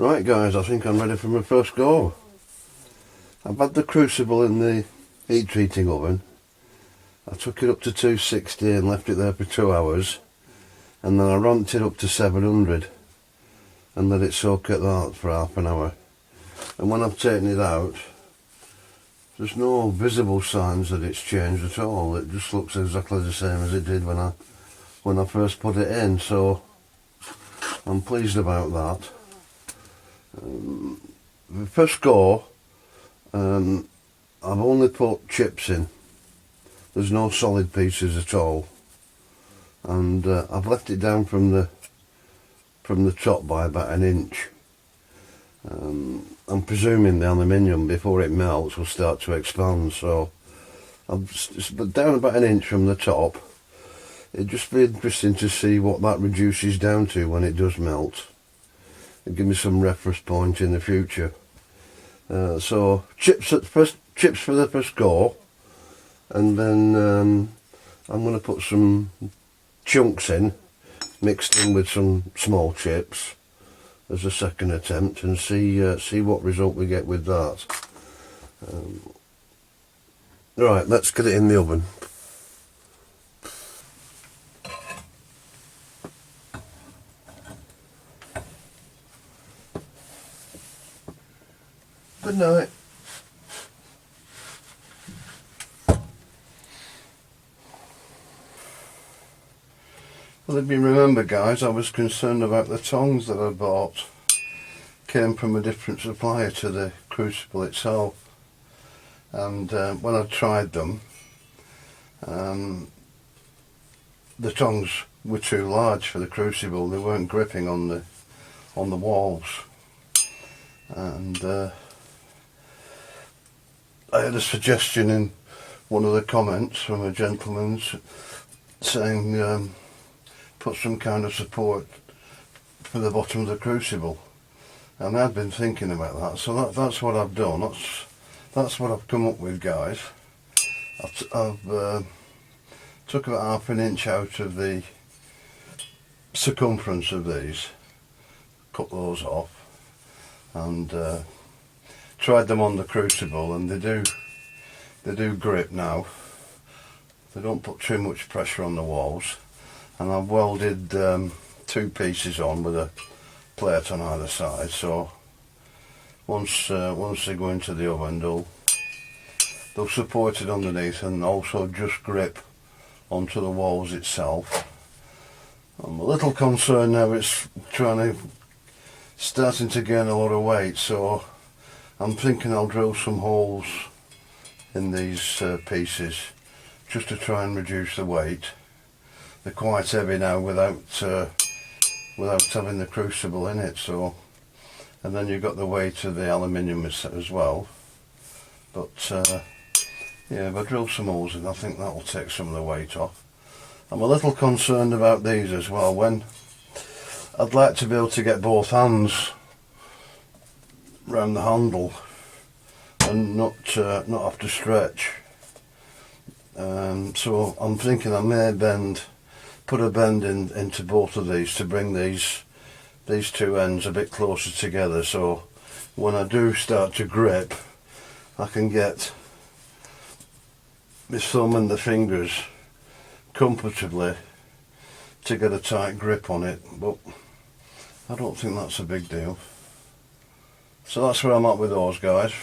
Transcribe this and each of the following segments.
Right guys, I think I'm ready for my first go. I've had the crucible in the heat treating oven. I took it up to 260 and left it there for 2 hours, and then I ramped it up to 700 and let it soak at that for half an hour. And when I've taken it out, there's no visible signs that it's changed at all. It just looks exactly the same as it did when I first put it in, so I'm pleased about that. The first go, I've only put chips in. There's no solid pieces at all, and I've left it down from the top by about an inch. I'm presuming the aluminium, before it melts, will start to expand, so I've down about an inch from the top. It'd just be interesting to see what that reduces down to when it does melt, and give me some reference point in the future. So chips for the first go, and then I'm going to put some chunks in, mixed in with some small chips as a second attempt, and see what result we get with that. Right, let's get it in the oven. Good night. Well, if you remember guys, I was concerned about the tongs that I bought. Came from a different supplier to the crucible itself, and when I tried them, the tongs were too large for the crucible. They weren't gripping on the walls, and I had a suggestion in one of the comments from a gentleman saying put some kind of support for the bottom of the crucible, and I've been thinking about that, so that's what I've done. That's what I've come up with, guys. I've took about half an inch out of the circumference of these, cut those off, and tried them on the crucible, and they do grip now. They don't put too much pressure on the walls, and I've welded 2 pieces on with a plate on either side, so once they go into the oven, they'll support it underneath and also just grip onto the walls itself. I'm a little concerned now it's starting to gain a lot of weight, so I'm thinking I'll drill some holes in these pieces just to try and reduce the weight. They're quite heavy now without having the crucible in it, so, and then you've got the weight of the aluminium as well. But yeah, if I drill some holes in, I think that'll take some of the weight off. I'm a little concerned about these as well. When I'd like to be able to get both hands round the handle and not have to stretch. So I'm thinking I may put a bend into both of these to bring these 2 ends a bit closer together, so when I do start to grip, I can get my thumb and the fingers comfortably to get a tight grip on it, but I don't think that's a big deal. So that's where I'm at with those, guys.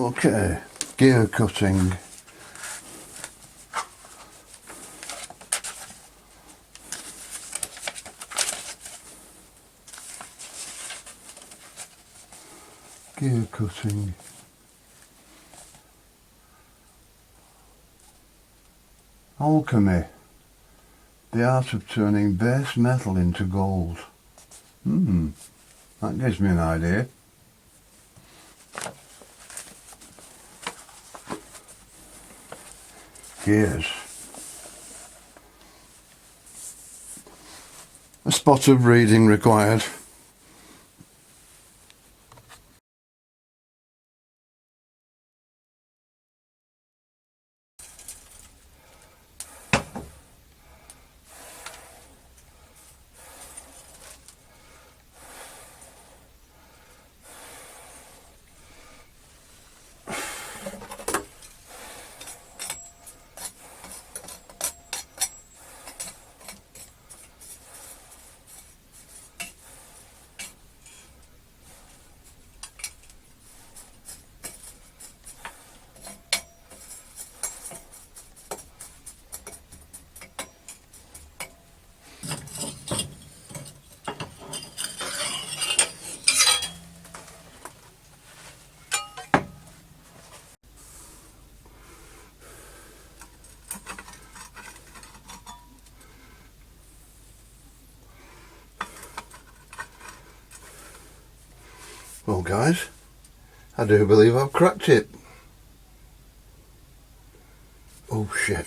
Okay, gear cutting. Gear cutting. Alchemy. The art of turning base metal into gold. That gives me an idea. Gears. A spot of reading required. Well guys, I do believe I've cracked it. Oh shit.